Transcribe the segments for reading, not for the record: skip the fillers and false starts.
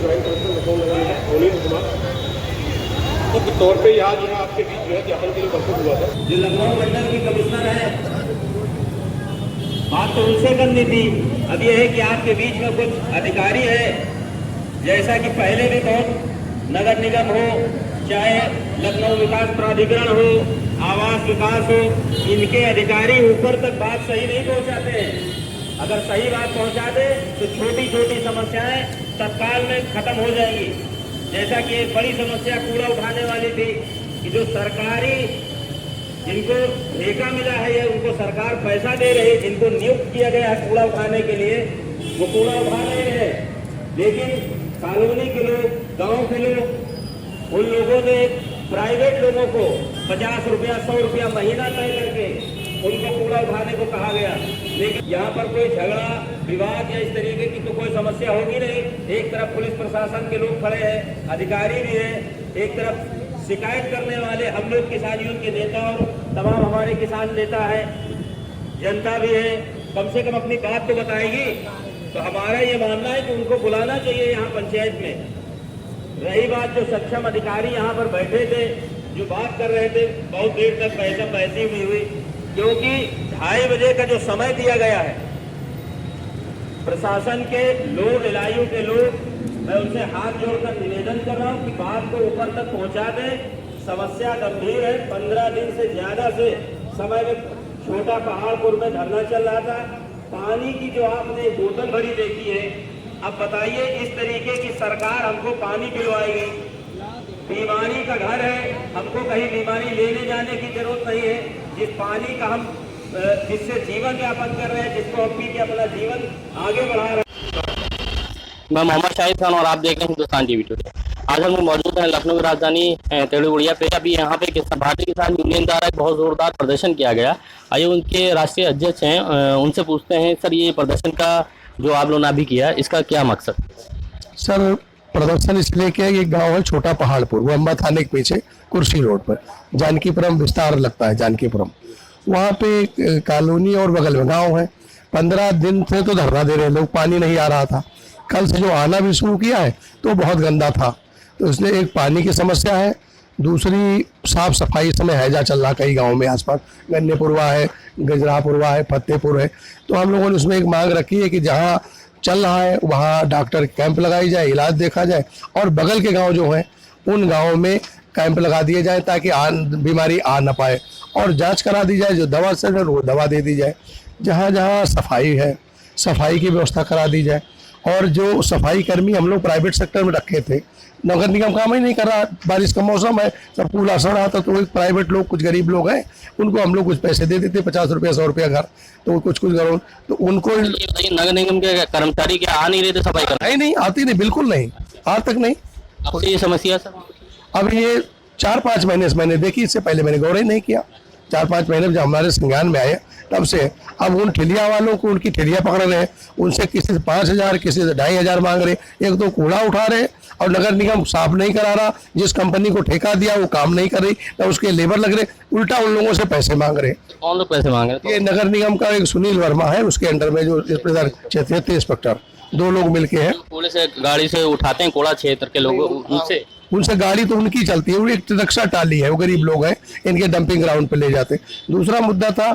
Joint collector Lucknow नगर निगम अवनीश कुमार के तौर पे यहाँ जो है आपके बीच जो है ज्ञापन के लिए उपस्थित हुआ था। जो लखनऊ मंडल की कमिश्नर है, बात तो उनसे करनी थी। अब यह है कि आपके बीच में कुछ अधिकारी है, जैसा कि पहले भी बहुत नगर निगम हो, चाहे लखनऊ विकास प्राधिकरण हो, आवास विकास हो, इनके अधिकारी ऊपर तक बात सही नहीं पहुंचाते हैं। अगर सही बात पहुंचा दे तो छोटी छोटी समस्याएं तत्काल में खत्म हो जाएंगी। जैसा कि एक बड़ी समस्या कूड़ा उठाने वाली थी कि जो सरकारी जिनको ठेका मिला है या उनको सरकार पैसा दे रही है, जिनको नियुक्त किया गया है कूड़ा उठाने के लिए, वो कूड़ा उठा रहे हैं, लेकिन कॉलोनी के लोग, गांव के लोग, उन लोगों ने प्राइवेट लोगों को 50 रुपया 100 रुपया महीना तय करके उनको कूड़ा उठाने को कहा गया। लेकिन यहाँ पर कोई झगड़ा विवाद या इस तरीके की तो कोई समस्या होगी नहीं। एक तरफ पुलिस प्रशासन के लोग खड़े हैं, अधिकारी भी हैं, एक तरफ शिकायत करने वाले हम लोग किसान यूनियन के नेता और तमाम हमारे किसान नेता है, जनता भी है, कम से कम अपनी बात तो बताएगी। तो हमारा ये मानना है कि उनको बुलाना चाहिए यहाँ पंचायत में। रही बात जो सक्षम अधिकारी यहाँ पर बैठे थे, जो बात कर रहे थे, बहुत देर तक बहसी हुई, क्योंकि 2:30 बजे का जो समय दिया गया है, प्रशासन के लोग, एलआईयू के लोग, मैं उनसे हाथ जोड़कर निवेदन कर रहा हूँ कि बात को ऊपर तक पहुँचा दें। समस्या गंभीर है। 15 दिन से ज्यादा से समय में छोटा पहाड़पुर में धरना चल रहा था। पानी की जो आपने बोतल भरी देखी है, अब बताइए इस तरीके की सरकार हमको पानी पिलवाएगी। बीमारी का घर है, हमको कहीं बीमारी लेने जाने की जरूरत नहीं है। जिस पानी का हम जिससे जीवन यापन कर रहे हैं, जिसको हम पी के अपना जीवन आगे बढ़ा रहे हैं। मैं मोहम्मद शाहिद खान और आप देख रहे हैं हिंदुस्तान टीवी टुडे। आज हम मौजूद हैं लखनऊ की राजधानी तेलुगुड़िया पे। अभी यहाँ पे भारतीय किसान यूनियन द्वारा एक बहुत जोरदार प्रदर्शन किया गया। आइए उनके राष्ट्रीय अध्यक्ष हैं, उनसे पूछते हैं, सर ये प्रदर्शन का जो आप लोगों ने अभी किया, इसका क्या मकसद? सर प्रदर्शन इसलिए किया, एक गांव है छोटा पहाड़पुर, वो अम्बा थाने के पीछे कुर्सी रोड पर जानकीपुरम विस्तार लगता है, जानकीपुरम, वहाँ पे कॉलोनी और बगल में गांव है। 15 दिन से तो धरना दे रहे लोग, पानी नहीं आ रहा था। कल से जो आना भी शुरू किया है तो बहुत गंदा था। तो इसलिए एक पानी की समस्या है, दूसरी साफ सफाई समय हैजा चल रहा कई गाँव में आसपास, गन्नेपुरवा है, गजरापुरवा है, फतेहपुर है। तो हम लोगों ने उसमें एक मांग रखी है कि जहाँ चल रहा है वहाँ डॉक्टर कैंप लगाई जाए, इलाज देखा जाए, और बगल के गांव जो हैं उन गांवों में कैंप लगा दिए जाए ताकि बीमारी आ ना पाए, और जांच करा दी जाए, जो दवा से वो दवा दे दी जाए। जहाँ जहाँ सफाई है सफाई की व्यवस्था करा दी जाए। और जो सफाई कर्मी हम लोग प्राइवेट सेक्टर में रखे थे, नगर निगम काम ही नहीं कर रहा, बारिश का मौसम है, सब कूड़ा सड़ रहा था, तो एक प्राइवेट लोग, कुछ गरीब लोग हैं, उनको हम लोग कुछ पैसे दे देते, 50 रुपया 100 रुपया घर, तो कुछ घरों, तो उनको नगर निगम के कर्मचारी क्या आ नहीं रहे थे सफाई करने? नहीं आती नहीं, बिल्कुल नहीं, आज तक नहीं। अब ये समस्या सर, अब ये 4-5 महीने से मैंने देखी, इससे पहले मैंने गौर ही नहीं किया। 4-5 महीने जब हमारे संज्ञान में आए तब से अब उन ठेलिया वालों को उनकी ठेलिया पकड़ रहे हैं, उनसे किसी से 5,000 किसी से 2,500 मांग रहे। एक तो कूड़ा उठा रहे और नगर निगम साफ नहीं करा रहा, जिस कंपनी को ठेका दिया वो काम नहीं कर रही, ना उसके लेबर लग रहे, उल्टा उन लोगों से पैसे मांग रहे। कौन लोग पैसे मांग रहे? ये नगर निगम का एक सुनील वर्मा है, उसके अंडर में जो क्षेत्रीय इंस्पेक्टर, 2 लोग मिलके हैं। पुलिस गाड़ी से उठाते हैं कूड़ा क्षेत्र के लोग, उनसे गाड़ी तो उनकी चलती है, वो एक रिक्शा टाली है, वो गरीब लोग हैं, इनके डंपिंग ग्राउंड पे ले जाते। दूसरा मुद्दा था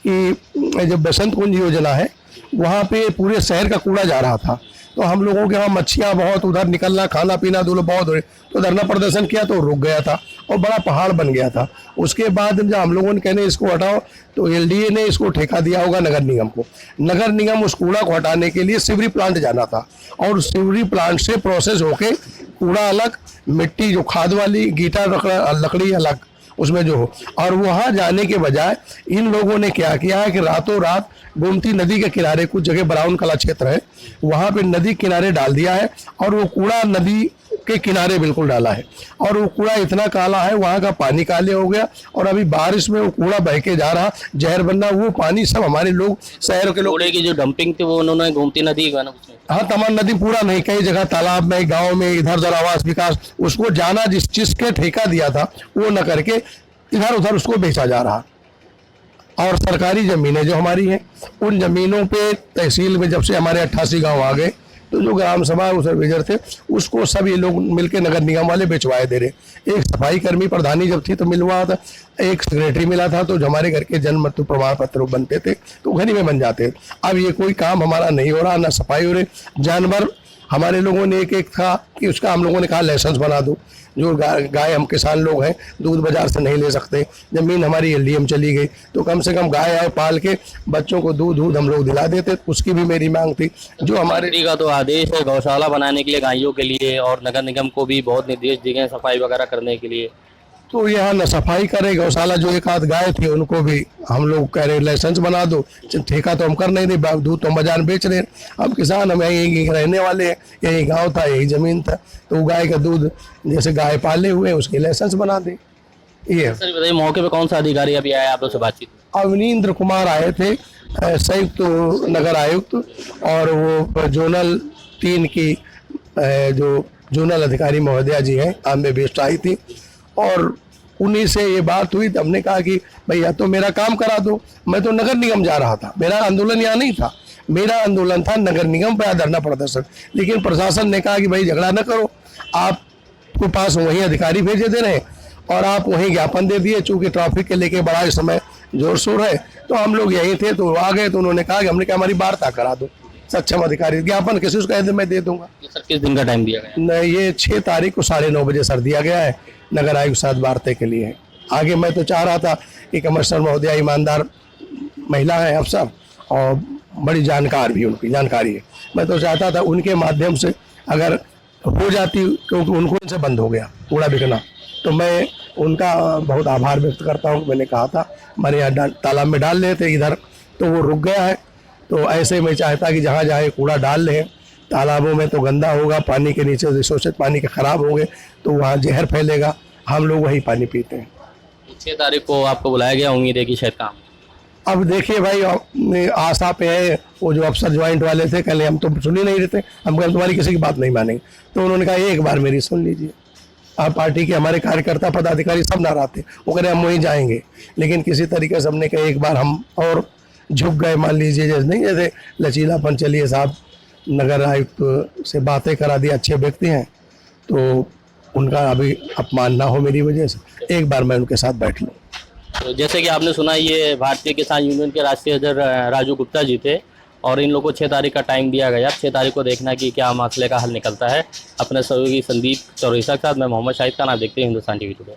कि जब बसंत कुंज योजना है वहाँ पे पूरे शहर का कूड़ा जा रहा था, तो हम लोगों के यहाँ मच्छियाँ बहुत, उधर निकलना, खाना पीना दूल्हा बहुत हो रहे, तो धरना प्रदर्शन किया तो रुक गया था और बड़ा पहाड़ बन गया था। उसके बाद जब हम लोगों ने कहने इसको हटाओ, तो एलडीए ने इसको ठेका दिया होगा नगर निगम को। नगर निगम उस कूड़ा को हटाने के लिए सिवरी प्लांट जाना था, और सिवरी प्लांट से प्रोसेस होके कूड़ा अलग, मिट्टी जो खाद वाली, गीटा लकड़ी अलग उसमें जो हो, और वहाँ जाने के बजाय इन लोगों ने क्या किया है कि रातों रात गोमती नदी के किनारे, कुछ जगह ब्राउन कला क्षेत्र है, वहाँ पे नदी किनारे डाल दिया है, और वो कूड़ा नदी के किनारे बिल्कुल डाला है, और वो कूड़ा इतना काला है, वहाँ का पानी काले हो गया, और अभी बारिश में वो कूड़ा बह के जा रहा, जहर बनना, वो पानी सब हमारे लोग, शहर के लोग, कूड़े की जो डंपिंग थी वो उन्होंने गोमती नदी का, हाँ तमाम नदी पूरा नहीं, कई जगह तालाब में, गांव में, इधर उधर आवास विकास, उसको जाना जिसके ठेका दिया था वो न करके इधर उधर उसको बेचा जा रहा। और सरकारी ज़मीनें जो हमारी हैं, उन ज़मीनों पे तहसील में जब से हमारे 88 गांव आ गए, तो जो ग्राम सभा सुपरवाइजर थे उसको सब ये लोग मिलके नगर निगम वाले बेचवाए दे रहे। एक सफाई कर्मी प्रधानी जब थी तो मिलवा था, एक सेक्रेटरी मिला था, तो जो हमारे घर के जन्म मृत्यु प्रमाण पत्र बनते थे तो घर ही में बन जाते थे। अब ये कोई काम हमारा नहीं हो रहा, ना सफाई हो रही। जानवर हमारे लोगों ने एक था कि उसका हम लोगों ने कहा लाइसेंस बना दो। जो गाय हम किसान लोग हैं, दूध बाजार से नहीं ले सकते, जमीन हमारी एलडीएम चली गई, तो कम से कम गाय आए पाल के बच्चों को दूध हम लोग दिला देते, उसकी भी मेरी मांग थी। जो हमारे मंत्री का तो आदेश है गौशाला बनाने के लिए गायों के लिए, और नगर निगम को भी बहुत निर्देश दिए गए सफाई वगैरह करने के लिए। तो यहाँ न सफाई करे, गौशाला जो एक आध गाय थी उनको भी हम लोग कह रहे लाइसेंस बना दो। ठेका तो हम कर नहीं रहे, दूध तो हम बाजार में बेच रहे हैं। अब किसान हम यहीं रहने वाले हैं, यही गांव था, यही जमीन था, तो वो गाय का दूध जैसे गाय पाले हुए उसके लाइसेंस बना दे। ये सर बताइए, मौके पे कौन सा अधिकारी अभी आया आप लोग से बातचीत? अवनींद्र कुमार आए थे, संयुक्त नगर आयुक्त, और वो जोनल 3 की जो जोनल अधिकारी महोदया जी हैं आम्बे बेस्ट आई थी, और उन्हीं से ये बात हुई। तो हमने कहा कि भैया तो मेरा काम करा दो। मैं तो नगर निगम जा रहा था, मेरा आंदोलन यहाँ नहीं था, मेरा आंदोलन था नगर निगम पर धरना प्रदर्शन। लेकिन प्रशासन ने कहा कि भाई झगड़ा न करो, आपके पास वहीं अधिकारी भेजे दे रहे हैं और आप वहीं ज्ञापन दे दिए। चूंकि ट्रैफिक के लेके बड़ा इस समय जोर शोर है, तो हम लोग यहीं थे, तो आ गए। तो उन्होंने कहा कि हमने कहा हमारी वार्ता करा दो सक्षम अधिकारी, ज्ञापन किसी को कह दे मैं दे दूंगा। सर किस दिन का टाइम दिया गया? नहीं, ये 6 तारीख को 9:30 बजे सर दिया गया है, नगर आयुक्त साथ वार्ता के लिए। आगे मैं तो चाह रहा था कि कमिश्नर महोदया ईमानदार महिला है अफसर और बड़ी जानकार भी, उनकी जानकारी है। मैं तो चाहता था उनके माध्यम से अगर हो जाती, क्योंकि उनको इनसे बंद हो गया कूड़ा बिकना, तो मैं उनका बहुत आभार व्यक्त करता हूँ। मैंने कहा था हमारे यहाँ तालाब में डाल रहे थे इधर, तो वो रुक गया है। तो ऐसे मैं चाहता कि जहाँ जहाँ कूड़ा डाल रहे हैं तालाबों में तो गंदा होगा, पानी के नीचे रिसोर्सेज पानी के खराब होंगे तो वहाँ जहर फैलेगा, हम लोग वही पानी पीते हैं। 6 तारीख को आपको बुलाया गया, उम्मीद है कि शायद काम। अब देखिए भाई, आशा पे है। वो जो अफसर ज्वाइंट वाले थे, कल हम तो सुन ही नहीं रहे थे, हम कल तुम्हारी किसी की बात नहीं मानेंगे। तो उन्होंने कहा एक बार मेरी सुन लीजिए। आप पार्टी के हमारे कार्यकर्ता पदाधिकारी सब नाराज थे, वो कह रहे हम वहीं जाएंगे। लेकिन किसी तरीके से हमने कहा एक बार हम और झुक गए, मान लीजिए। जैसे नहीं, जैसे लचीलापन, चलिए साहब नगर आयुक्त से बातें करा दी, अच्छे व्यक्ति हैं, तो उनका अभी अपमान ना हो मेरी वजह से, एक बार मैं उनके साथ बैठ लूँ। तो जैसे कि आपने सुना, ये भारतीय किसान यूनियन के राष्ट्रीय अध्यक्ष राजू गुप्ता जी थे, और इन लोगों को 6 तारीख का टाइम दिया गया। 6 तारीख को देखना कि क्या मसले का हल निकलता है। अपने सहयोगी संदीप चौरसिया के साथ मैं मोहम्मद शाहिद का नाम, देखते हैं हिंदुस्तान टीवी टुडे।